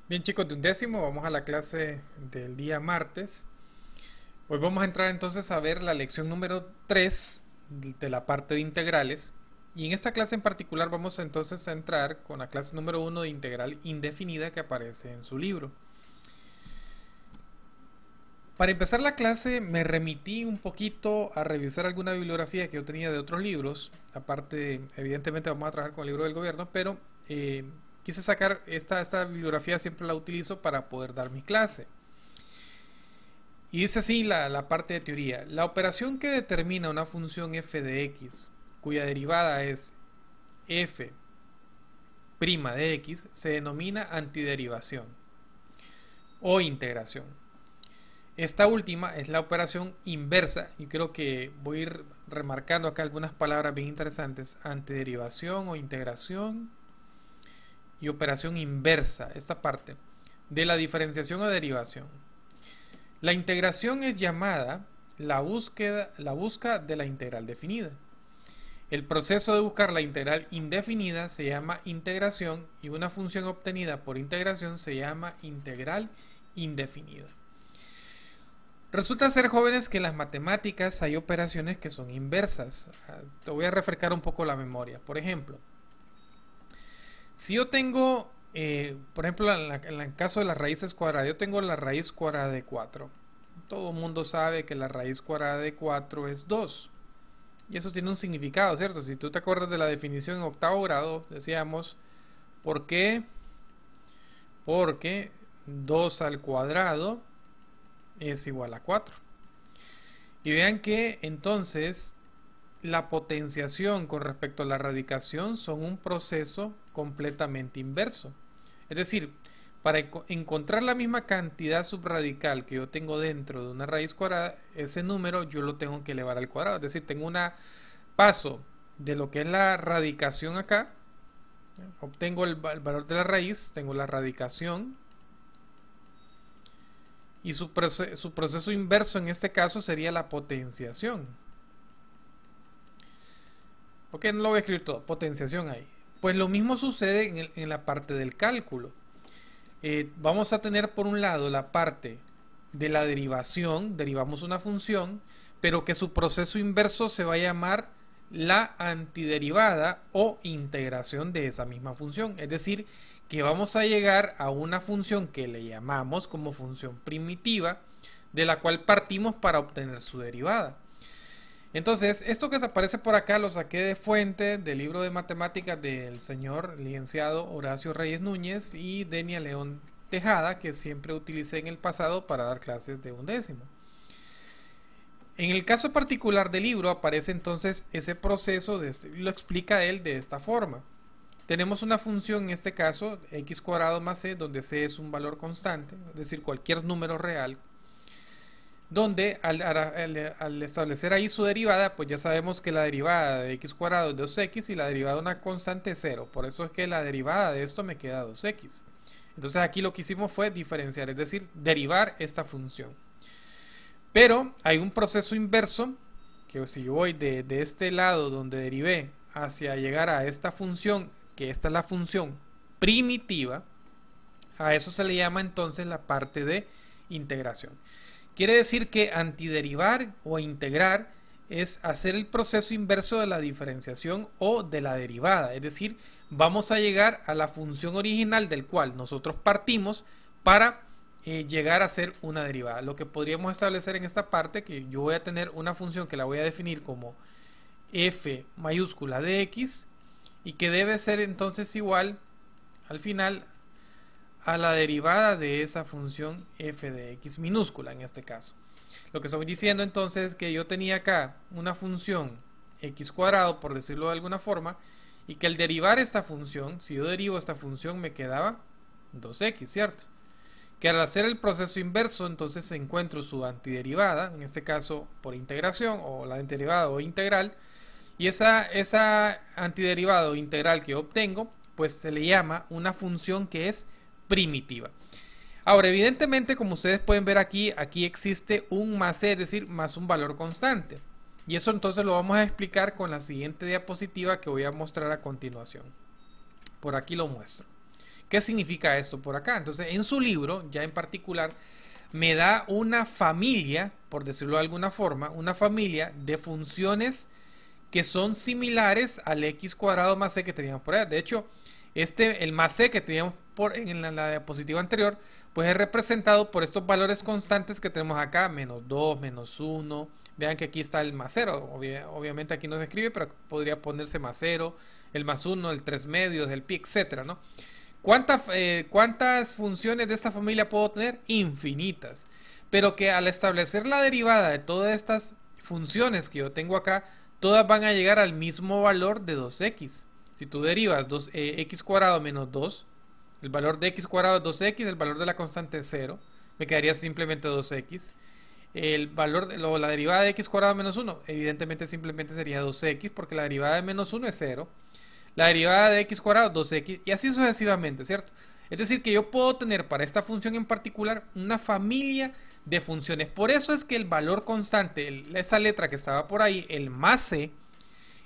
Bien chicos, de undécimo, vamos a la clase del día martes. Hoy vamos a entrar entonces a ver la lección número 3 de la parte de integrales. Y en esta clase en particular vamos entonces a entrar con la clase número 1 de integral indefinida que aparece en su libro. Para empezar la clase me remití un poquito a revisar alguna bibliografía que yo tenía de otros libros. Aparte, evidentemente vamos a trabajar con el libro del gobierno, pero quise sacar esta bibliografía, siempre la utilizo para poder dar mi clase. Y dice así la parte de teoría. La operación que determina una función f de x, cuya derivada es f' de x, se denomina antiderivación o integración. Esta última es la operación inversa, y creo que voy a ir remarcando acá algunas palabras bien interesantes: antiderivación o integración y operación inversa, esta parte de la diferenciación o derivación. La integración es llamada la búsqueda de la integral definida. El proceso de buscar la integral indefinida se llama integración, y una función obtenida por integración se llama integral indefinida. Resulta ser, jóvenes, que en las matemáticas hay operaciones que son inversas. Te voy a refrescar un poco la memoria. Por ejemplo, si yo tengo, por ejemplo, en el caso de las raíces cuadradas, yo tengo la raíz cuadrada de 4. Todo el mundo sabe que la raíz cuadrada de 4 es 2. Y eso tiene un significado, ¿cierto? Si tú te acuerdas de la definición en octavo grado, decíamos, ¿por qué? Porque 2 al cuadrado es igual a 4. Y vean que entonces la potenciación con respecto a la radicación son un proceso completamente inverso. Es decir, para encontrar la misma cantidad subradical que yo tengo dentro de una raíz cuadrada, ese número yo lo tengo que elevar al cuadrado. Es decir, tengo un paso de lo que es la radicación acá, obtengo el valor de la raíz, tengo la radicación, y su proceso inverso en este caso sería la potenciación. Ok, no lo voy a escribir todo, potenciación ahí. Pues lo mismo sucede en la parte del cálculo. Vamos a tener por un lado la parte de la derivación, derivamos una función, pero que su proceso inverso se va a llamar la antiderivada o integración de esa misma función. Es decir, que vamos a llegar a una función que le llamamos como función primitiva, de la cual partimos para obtener su derivada. Entonces, esto que aparece por acá lo saqué de fuente del libro de matemáticas del señor licenciado Horacio Reyes Núñez y Denia León Tejada, que siempre utilicé en el pasado para dar clases de undécimo. En el caso particular del libro aparece entonces ese proceso, lo explica él de esta forma. Tenemos una función, en este caso, x cuadrado más c, donde c es un valor constante, es decir, cualquier número real, donde al establecer ahí su derivada, pues ya sabemos que la derivada de x cuadrado es 2x y la derivada de una constante es 0. Por eso es que la derivada de esto me queda 2x. Entonces aquí lo que hicimos fue diferenciar, es decir, derivar esta función. Pero hay un proceso inverso, que si yo voy de este lado donde derivé hacia llegar a esta función, que esta es la función primitiva, a eso se le llama entonces la parte de integración. Quiere decir que antiderivar o integrar es hacer el proceso inverso de la diferenciación o de la derivada. Es decir, vamos a llegar a la función original del cual nosotros partimos para llegar a ser una derivada. Lo que podríamos establecer en esta parte, que yo voy a tener una función que la voy a definir como f mayúscula de x, y que debe ser entonces igual al final a la derivada de esa función f de x minúscula en este caso. Lo que estoy diciendo entonces es que yo tenía acá una función x cuadrado, por decirlo de alguna forma, y que al derivar esta función, si yo derivo esta función, me quedaba 2x, ¿cierto? Que al hacer el proceso inverso, entonces encuentro su antiderivada, en este caso por integración, o la antiderivada o integral, y esa antiderivada o integral que obtengo, pues se le llama una función que es primitiva. Ahora, evidentemente, como ustedes pueden ver aquí existe un más c, es decir, más un valor constante. Y eso entonces lo vamos a explicar con la siguiente diapositiva que voy a mostrar a continuación. Por aquí lo muestro. ¿Qué significa esto por acá? Entonces, en su libro, ya en particular, me da una familia, por decirlo de alguna forma, una familia de funciones que son similares al x cuadrado más c que teníamos por allá. De hecho, el más c que teníamos en la diapositiva anterior, pues es representado por estos valores constantes que tenemos acá, menos 2, menos 1. Vean que aquí está el más 0. Obviamente aquí no se escribe, pero podría ponerse más 0, el más 1, el 3 medios, el pi, etcétera, ¿no? ¿Cuántas funciones de esta familia puedo tener? Infinitas. Pero que al establecer la derivada de todas estas funciones que yo tengo acá, todas van a llegar al mismo valor de 2x. Si tú derivas x cuadrado menos 2, el valor de x cuadrado es 2x, el valor de la constante es 0, me quedaría simplemente 2x. El valor la derivada de x cuadrado menos 1, evidentemente simplemente sería 2x, porque la derivada de menos 1 es 0. La derivada de x cuadrado, 2x, y así sucesivamente, ¿cierto? Es decir, que yo puedo tener para esta función en particular una familia de funciones. Por eso es que el valor constante, esa letra que estaba por ahí, el más c,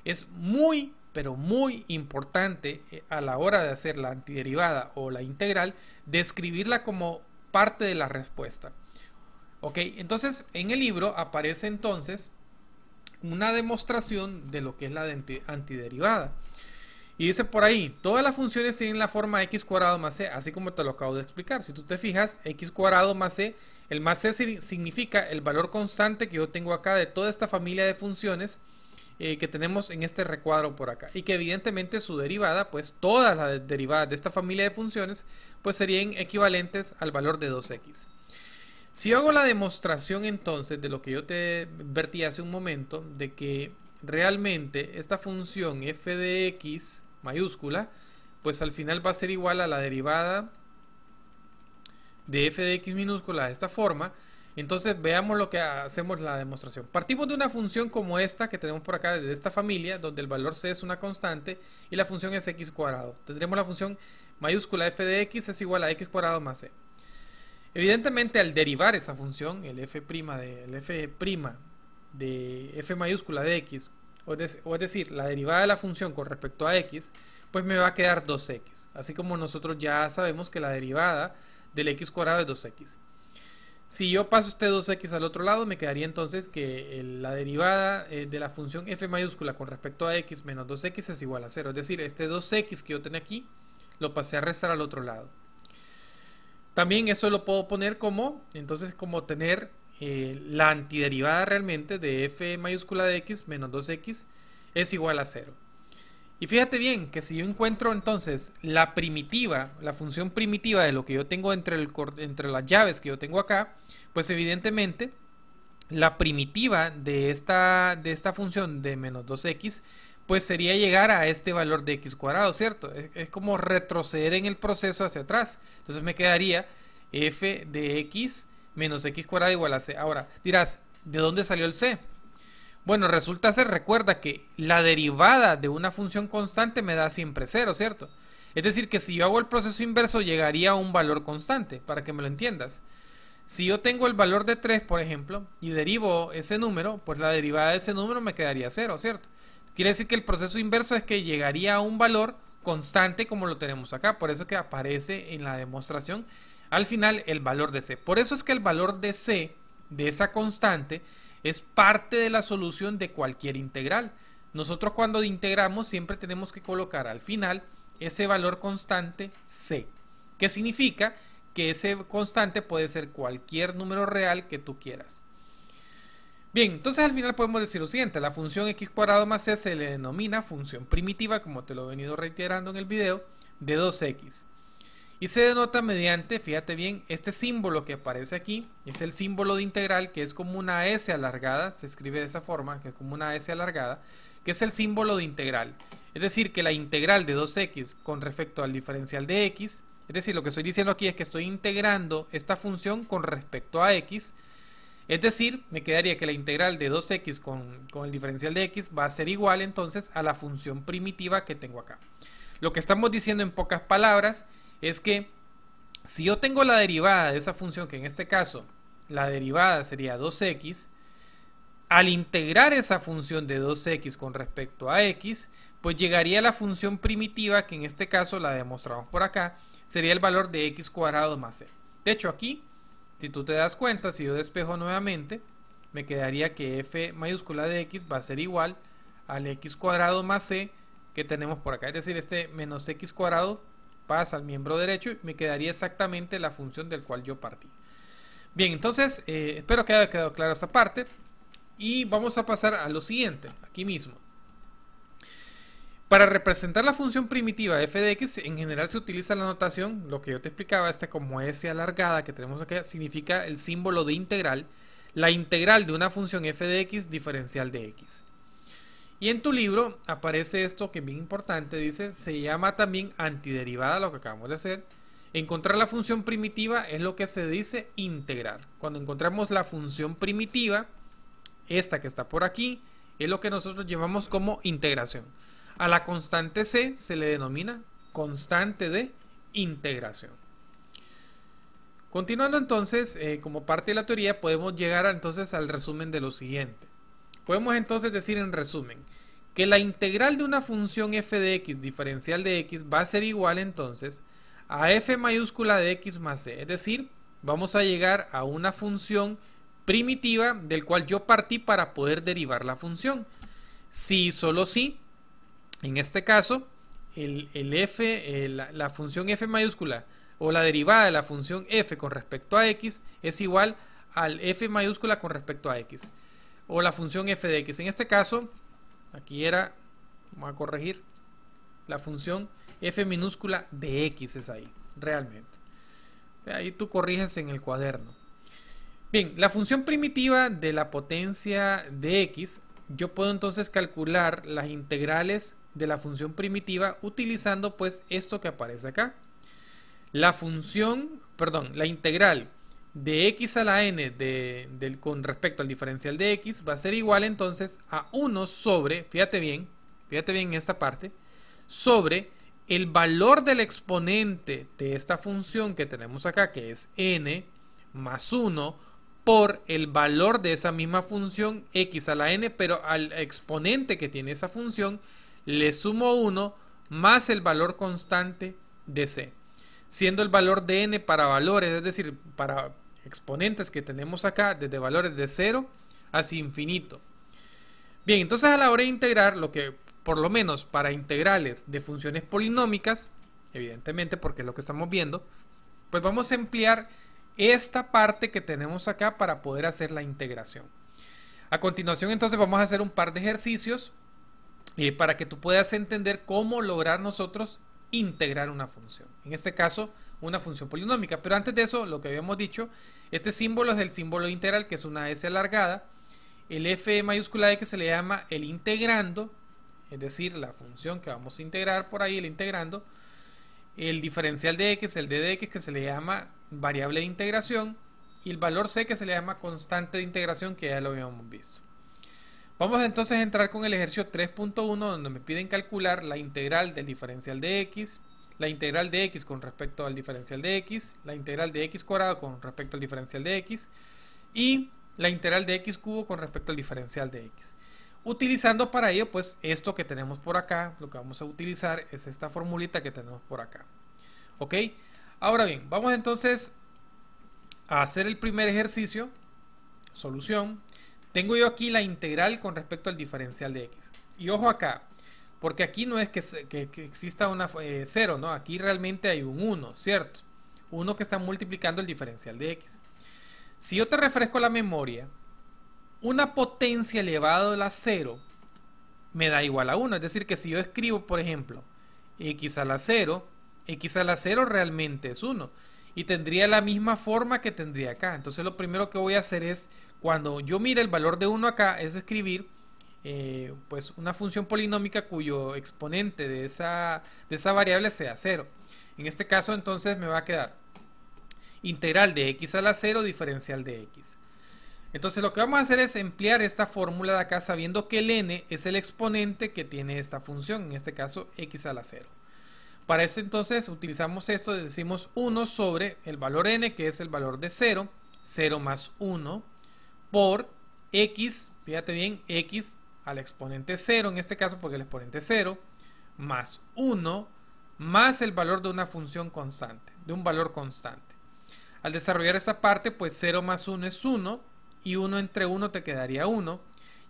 es muy, pero muy importante a la hora de hacer la antiderivada o la integral, de escribirla como parte de la respuesta. Ok, entonces en el libro aparece entonces una demostración de lo que es la antiderivada. Y dice por ahí, todas las funciones tienen la forma x cuadrado más c, así como te lo acabo de explicar. Si tú te fijas, x cuadrado más c, el más c significa el valor constante que yo tengo acá de toda esta familia de funciones que tenemos en este recuadro por acá. Y que evidentemente su derivada, pues todas las derivadas de esta familia de funciones, pues serían equivalentes al valor de 2x. Si yo hago la demostración entonces de lo que yo te vertí hace un momento, de que realmente esta función f de x mayúscula, pues al final va a ser igual a la derivada de f de x minúscula de esta forma. Entonces veamos lo que hacemos la demostración. Partimos de una función como esta que tenemos por acá, de esta familia, donde el valor c es una constante y la función es x cuadrado. Tendremos la función mayúscula f de x es igual a x cuadrado más c. Evidentemente, al derivar esa función, el f' de f mayúscula de x, o es decir, la derivada de la función con respecto a x, pues me va a quedar 2x. Así como nosotros ya sabemos que la derivada del x cuadrado es 2x. Si yo paso este 2x al otro lado, me quedaría entonces que la derivada de la función f mayúscula con respecto a x menos 2x es igual a 0. Es decir, este 2x que yo tenía aquí, lo pasé a restar al otro lado. También eso lo puedo poner como, entonces, como tener la antiderivada realmente de f mayúscula de x menos 2x es igual a 0. Y fíjate bien que si yo encuentro entonces la primitiva, la función primitiva de lo que yo tengo entre las llaves que yo tengo acá, pues evidentemente la primitiva de esta función de menos 2x, pues sería llegar a este valor de x cuadrado, ¿cierto? Es como retroceder en el proceso hacia atrás. Entonces me quedaría f de x menos x cuadrado igual a c. Ahora dirás, ¿de dónde salió el c? Bueno, resulta ser, recuerda que la derivada de una función constante me da siempre 0, ¿cierto? Es decir, que si yo hago el proceso inverso llegaría a un valor constante, para que me lo entiendas. Si yo tengo el valor de 3, por ejemplo, y derivo ese número, pues la derivada de ese número me quedaría 0, ¿cierto? Quiere decir que el proceso inverso es que llegaría a un valor constante como lo tenemos acá. Por eso que aparece en la demostración al final el valor de c. Por eso es que el valor de c, de esa constante, es parte de la solución de cualquier integral. Nosotros cuando integramos siempre tenemos que colocar al final ese valor constante c. ¿Qué significa? Que ese constante puede ser cualquier número real que tú quieras. Bien, entonces al final podemos decir lo siguiente: la función x cuadrado más c se le denomina función primitiva, como te lo he venido reiterando en el video, de 2x. Y se denota mediante, fíjate bien, este símbolo que aparece aquí, es el símbolo de integral, que es como una S alargada, se escribe de esa forma, que es como una S alargada, que es el símbolo de integral. Es decir, que la integral de 2x con respecto al diferencial de x, es decir, lo que estoy diciendo aquí es que estoy integrando esta función con respecto a x. Es decir, me quedaría que la integral de 2x con el diferencial de x va a ser igual entonces a la función primitiva que tengo acá. Lo que estamos diciendo en pocas palabras es que si yo tengo la derivada de esa función, que en este caso la derivada sería 2x, al integrar esa función de 2x con respecto a x, pues llegaría a la función primitiva, que en este caso la demostramos por acá, sería el valor de x cuadrado más c. De hecho, aquí, si tú te das cuenta, si yo despejo nuevamente, me quedaría que f mayúscula de x va a ser igual al x cuadrado más c que tenemos por acá. Es decir, este menos x cuadrado pasa al miembro derecho y me quedaría exactamente la función del cual yo partí. Bien, entonces, espero que haya quedado clara esta parte. Y vamos a pasar a lo siguiente, aquí mismo. Para representar la función primitiva f de x, en general se utiliza la notación, lo que yo te explicaba, como s alargada que tenemos aquí, significa el símbolo de integral, la integral de una función f de x diferencial de x. Y en tu libro aparece esto que es bien importante, dice, se llama también antiderivada, lo que acabamos de hacer. Encontrar la función primitiva es lo que se dice integrar. Cuando encontramos la función primitiva, esta que está por aquí, es lo que nosotros llamamos como integración. A la constante c se le denomina constante de integración. Continuando entonces, como parte de la teoría, podemos llegar entonces al resumen de lo siguiente. Podemos entonces decir en resumen que la integral de una función f de x diferencial de x va a ser igual entonces a f mayúscula de x más c. Es decir, vamos a llegar a una función primitiva del cual yo partí para poder derivar la función. Si y solo si, en este caso, la función f mayúscula o la derivada de la función f con respecto a x es igual al f mayúscula con respecto a x. O la función f de x. En este caso, aquí era, vamos a corregir, la función f minúscula de x es ahí, realmente. Ahí tú corriges en el cuaderno. Bien, la función primitiva de la potencia de x, yo puedo entonces calcular las integrales de la función primitiva utilizando pues esto que aparece acá. La integral de x a la n con respecto al diferencial de x va a ser igual entonces a 1 sobre, fíjate bien en esta parte, sobre el valor del exponente de esta función que tenemos acá, que es n, más 1 por el valor de esa misma función x a la n, pero al exponente que tiene esa función le sumo 1 más el valor constante de c, siendo el valor de n para valores, es decir, para exponentes que tenemos acá, desde valores de 0 hacia infinito. Bien, entonces a la hora de integrar, lo que por lo menos para integrales de funciones polinómicas, evidentemente porque es lo que estamos viendo, pues vamos a emplear esta parte que tenemos acá para poder hacer la integración. A continuación entonces vamos a hacer un par de ejercicios para que tú puedas entender cómo lograr nosotros integrar una función. En este caso, una función polinómica. Pero antes de eso, lo que habíamos dicho, este símbolo es el símbolo integral, que es una S alargada. El f mayúscula de que se le llama el integrando, es decir, la función que vamos a integrar por ahí, el integrando. El diferencial de x, el d de x, que se le llama variable de integración. Y el valor c, que se le llama constante de integración, que ya lo habíamos visto. Vamos entonces a entrar con el ejercicio 3.1, donde me piden calcular la integral del diferencial de x, la integral de x con respecto al diferencial de x, la integral de x cuadrado con respecto al diferencial de x y la integral de x cubo con respecto al diferencial de x. Utilizando para ello pues esto que tenemos por acá, lo que vamos a utilizar es esta formulita que tenemos por acá. ¿Ok? Ahora bien, vamos entonces a hacer el primer ejercicio, solución. Tengo yo aquí la integral con respecto al diferencial de x. Y ojo acá, porque aquí no es que exista una 0, ¿no? Aquí realmente hay un 1, ¿cierto? 1 que está multiplicando el diferencial de x. Si yo te refresco la memoria, una potencia elevada a la 0 me da igual a 1. Es decir, que si yo escribo, por ejemplo, x a la 0 realmente es 1. Y tendría la misma forma que tendría acá. Entonces lo primero que voy a hacer es, cuando yo mire el valor de 1 acá, es escribir pues una función polinómica cuyo exponente de esa variable sea 0. En este caso entonces me va a quedar integral de x a la 0 diferencial de x. Entonces lo que vamos a hacer es emplear esta fórmula de acá sabiendo que el n es el exponente que tiene esta función, en este caso x a la 0. Para eso entonces utilizamos esto, decimos 1 sobre el valor n, que es el valor de 0, 0 más 1, por x, fíjate bien, x al exponente 0, en este caso porque el exponente es 0, más 1, más el valor de una función constante, de un valor constante. Al desarrollar esta parte, pues 0 más 1 es 1 y 1 entre 1 te quedaría 1.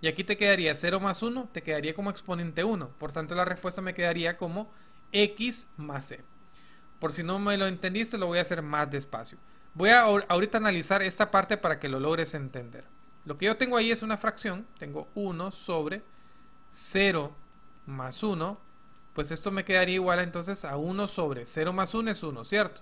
Y aquí te quedaría 0 más 1, te quedaría como exponente 1. Por tanto, la respuesta me quedaría como x más c. Por si no me lo entendiste, lo voy a hacer más despacio. Voy a ahorita analizar esta parte para que lo logres entender. Lo que yo tengo ahí es una fracción. Tengo 1 sobre 0 más 1. Pues esto me quedaría igual entonces a 1 sobre 0 más 1 es 1, ¿cierto?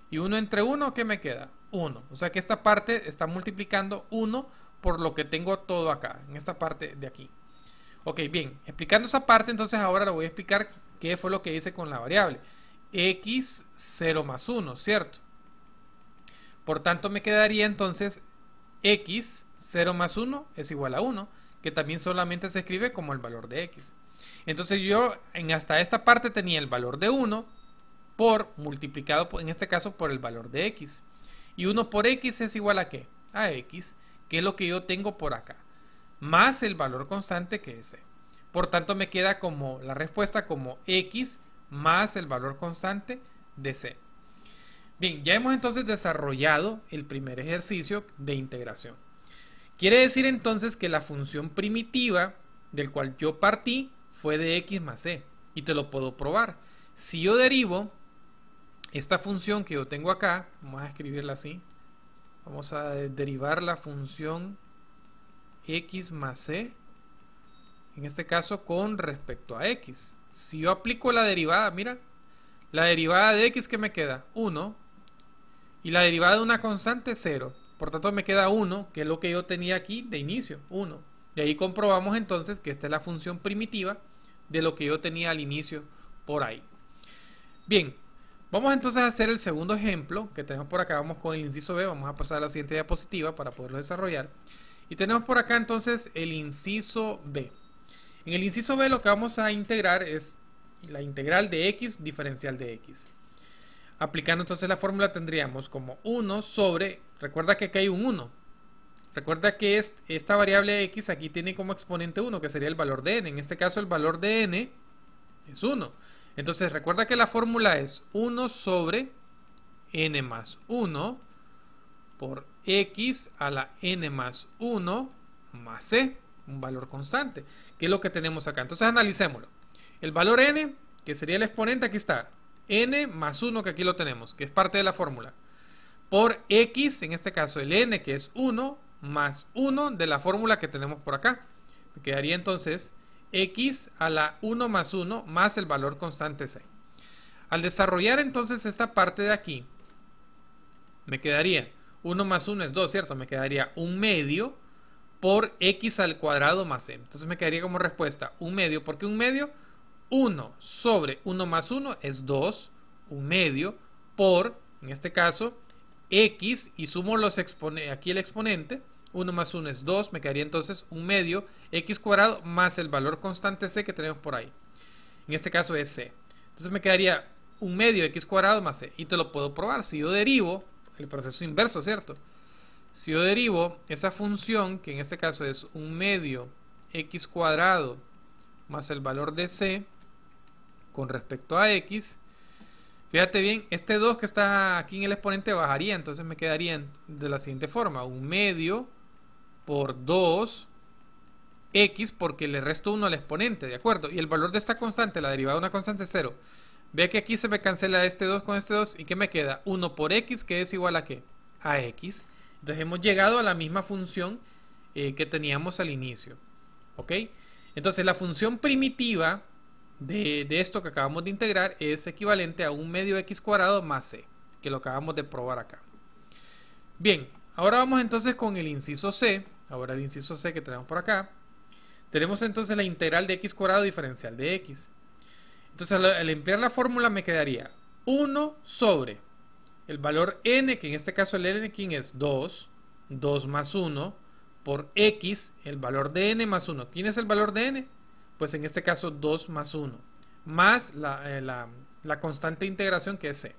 Y 1 entre 1, ¿qué me queda? 1. O sea que esta parte está multiplicando 1 por lo que tengo todo acá, en esta parte de aquí. Ok, bien. Explicando esa parte, entonces ahora le voy a explicar qué fue lo que hice con la variable. X 0 más 1, ¿cierto? Por tanto, me quedaría entonces X 0 más 1 es igual a 1, que también solamente se escribe como el valor de X. Entonces yo hasta esta parte tenía el valor de 1 por multiplicado en este caso por el valor de X. Y 1 por X es igual a ¿qué? A X, que es lo que yo tengo por acá, más el valor constante que es C. Por tanto me queda como la respuesta como X más el valor constante de C. Bien, ya hemos entonces desarrollado el primer ejercicio de integración. Quiere decir entonces que la función primitiva del cual yo partí fue de X más C. Y te lo puedo probar. Si yo derivo esta función que yo tengo acá, vamos a escribirla así. Vamos a derivar la función X más C, en este caso con respecto a X. Si yo aplico la derivada, mira, la derivada de X, ¿qué me queda? 1. Y la derivada de una constante, 0. Por tanto me queda 1, que es lo que yo tenía aquí de inicio, 1. De ahí comprobamos entonces que esta es la función primitiva de lo que yo tenía al inicio por ahí. Bien, vamos entonces a hacer el segundo ejemplo que tenemos por acá. Vamos con el inciso B, vamos a pasar a la siguiente diapositiva para poderlo desarrollar. Y tenemos por acá entonces el inciso B. En el inciso B lo que vamos a integrar es la integral de X diferencial de X. Aplicando entonces la fórmula tendríamos como 1 sobre, recuerda que aquí hay un 1. Recuerda que esta variable X aquí tiene como exponente 1, que sería el valor de n. En este caso el valor de n es 1. Entonces recuerda que la fórmula es 1 sobre n más 1 por X a la n más 1 más c, un valor constante, que es lo que tenemos acá. Entonces analicémoslo. El valor n, que sería el exponente, aquí está. N más 1, que aquí lo tenemos, que es parte de la fórmula. Por X, en este caso el n, que es 1, más 1 de la fórmula que tenemos por acá. Me quedaría entonces X a la 1 más 1 más el valor constante C. Al desarrollar entonces esta parte de aquí, me quedaría 1 más 1 es 2, ¿cierto? Me quedaría 1 medio por X al cuadrado más C. Entonces me quedaría como respuesta 1 medio. ¿Por qué 1 medio? 1 sobre 1 más 1 es 2, 1 medio por, en este caso, X, y sumo aquí el exponente. 1 más 1 es 2, me quedaría entonces 1 medio X cuadrado más el valor constante C que tenemos por ahí. En este caso es C. Entonces me quedaría 1 medio X cuadrado más C. Y te lo puedo probar. Si yo derivo el proceso inverso, ¿cierto? Si yo derivo esa función, que en este caso es 1 medio X cuadrado más el valor de C con respecto a X, fíjate bien, este 2 que está aquí en el exponente bajaría, entonces me quedarían de la siguiente forma: 1 medio por 2 X, porque le resto 1 al exponente, ¿de acuerdo? Y el valor de esta constante, la derivada de una constante es 0. Ve que aquí se me cancela este 2 con este 2, ¿y qué me queda? 1 por X, que es igual a ¿qué? A X. Entonces hemos llegado a la misma función que teníamos al inicio, ¿ok? Entonces la función primitiva de esto que acabamos de integrar es equivalente a 1 medio X cuadrado más C, que lo acabamos de probar acá. Bien, ahora vamos entonces con el inciso C. Ahora el inciso C que tenemos por acá. Tenemos entonces la integral de X cuadrado diferencial de X. Entonces al emplear la fórmula me quedaría 1 sobre el valor n, que en este caso el n ¿quién es? 2 más 1 por X, el valor de n más 1. ¿Quién es el valor de n? Pues en este caso 2 más 1, más la constante de integración que es C.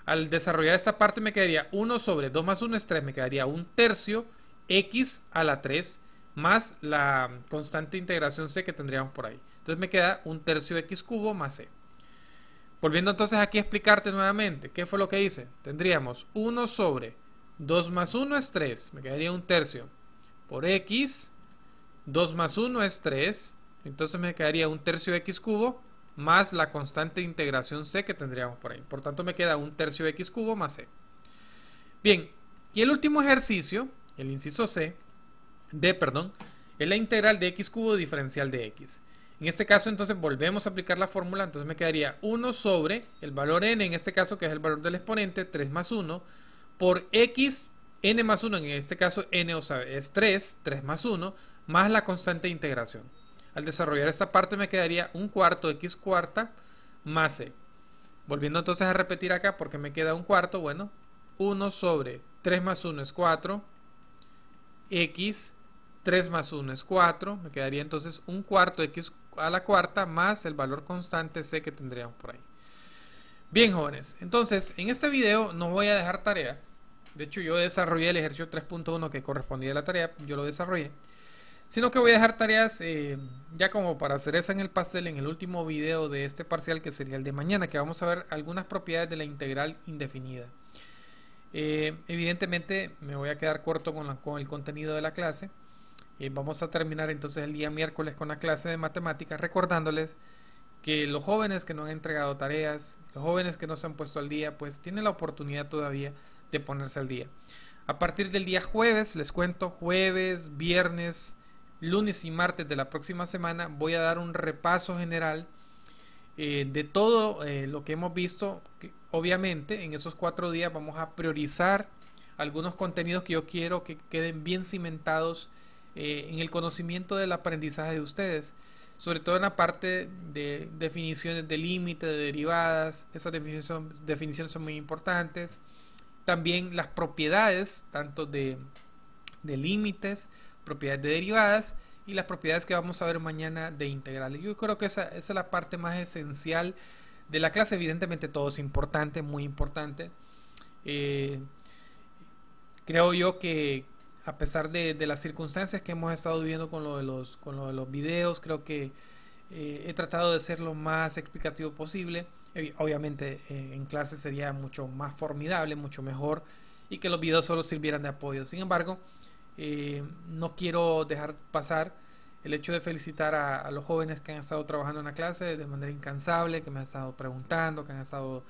Al desarrollar esta parte me quedaría 1 sobre 2 más 1 es 3, me quedaría 1 tercio X a la 3 más la constante de integración C que tendríamos por ahí. Entonces me queda 1 tercio X cubo más C. Volviendo entonces aquí a explicarte nuevamente, ¿qué fue lo que hice? Tendríamos 1 sobre 2 más 1 es 3, me quedaría un tercio, por x, 2 más 1 es 3, entonces me quedaría un tercio x cubo, más la constante de integración c que tendríamos por ahí. Por tanto me queda un tercio x cubo más c. Bien, y el último ejercicio, el inciso c, es la integral de x cubo diferencial de x. En este caso entonces volvemos a aplicar la fórmula, entonces me quedaría 1 sobre el valor n, en este caso que es el valor del exponente, 3 más 1, por x, n más 1, en este caso n, o sea, es 3 más 1, más la constante de integración. Al desarrollar esta parte me quedaría un cuarto x cuarta más c. Volviendo entonces a repetir acá, porque me queda un cuarto, bueno, 1 sobre 3 más 1 es 4, x, 3 más 1 es 4, me quedaría entonces un cuarto x a la cuarta más el valor constante c que tendríamos por ahí. Bien, jóvenes, entonces en este video no voy a dejar tarea. De hecho, yo desarrollé el ejercicio 3.1 que correspondía a la tarea, yo lo desarrollé. Sino que voy a dejar tareas ya como para cereza en el pastel en el último video de este parcial, que sería el de mañana, que vamos a ver algunas propiedades de la integral indefinida. Evidentemente me voy a quedar corto con el contenido de la clase. Vamos a terminar entonces el día miércoles con la clase de matemáticas, recordándoles que los jóvenes que no han entregado tareas, los jóvenes que no se han puesto al día, pues tienen la oportunidad todavía de ponerse al día. A partir del día jueves, les cuento, jueves, viernes, lunes y martes de la próxima semana voy a dar un repaso general de todo lo que hemos visto. Obviamente en esos 4 días vamos a priorizar algunos contenidos que yo quiero que queden bien cimentados en el conocimiento del aprendizaje de ustedes, sobre todo en la parte de definiciones de límite, de derivadas. Esas definiciones son muy importantes. También las propiedades tanto de límites, propiedades de derivadas y las propiedades que vamos a ver mañana de integrales. Yo creo que esa es la parte más esencial de la clase. Evidentemente todo es importante, muy importante. Creo yo que a pesar de las circunstancias que hemos estado viviendo con lo de los videos, creo que he tratado de ser lo más explicativo posible. Obviamente en clase sería mucho más formidable, mucho mejor, y que los videos solo sirvieran de apoyo. Sin embargo, no quiero dejar pasar el hecho de felicitar a los jóvenes que han estado trabajando en la clase de manera incansable, que me han estado preguntando, que han estado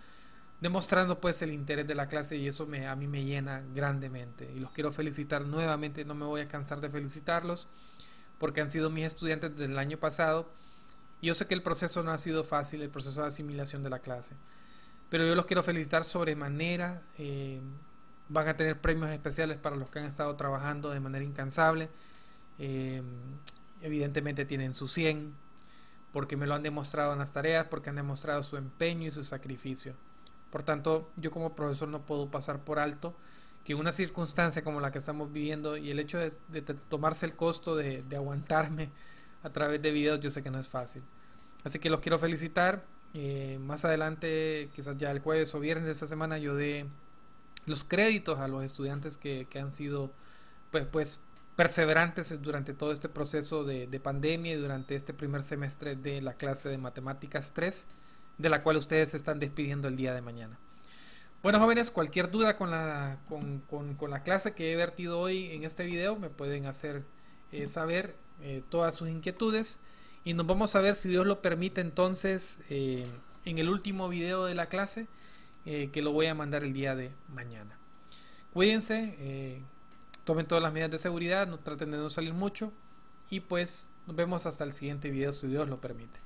demostrando pues el interés de la clase, y eso a mí me llena grandemente y los quiero felicitar nuevamente. No me voy a cansar de felicitarlos porque han sido mis estudiantes desde el año pasado, y yo sé que el proceso no ha sido fácil, el proceso de asimilación de la clase, pero yo los quiero felicitar sobremanera. Van a tener premios especiales para los que han estado trabajando de manera incansable. Evidentemente tienen su 100 porque me lo han demostrado en las tareas, porque han demostrado su empeño y su sacrificio. Por tanto, yo como profesor no puedo pasar por alto que una circunstancia como la que estamos viviendo, y el hecho de tomarse el costo de aguantarme a través de videos, yo sé que no es fácil. Así que los quiero felicitar. Más adelante, quizás ya el jueves o viernes de esta semana, yo dé los créditos a los estudiantes que han sido pues perseverantes durante todo este proceso de pandemia y durante este primer semestre de la clase de matemáticas 3, de la cual ustedes se están despidiendo el día de mañana. Bueno, jóvenes, cualquier duda con la clase que he vertido hoy en este video, me pueden hacer saber todas sus inquietudes, y nos vamos a ver, si Dios lo permite, entonces en el último video de la clase, que lo voy a mandar el día de mañana. Cuídense, tomen todas las medidas de seguridad, no traten de no salir mucho, y pues nos vemos hasta el siguiente video, si Dios lo permite.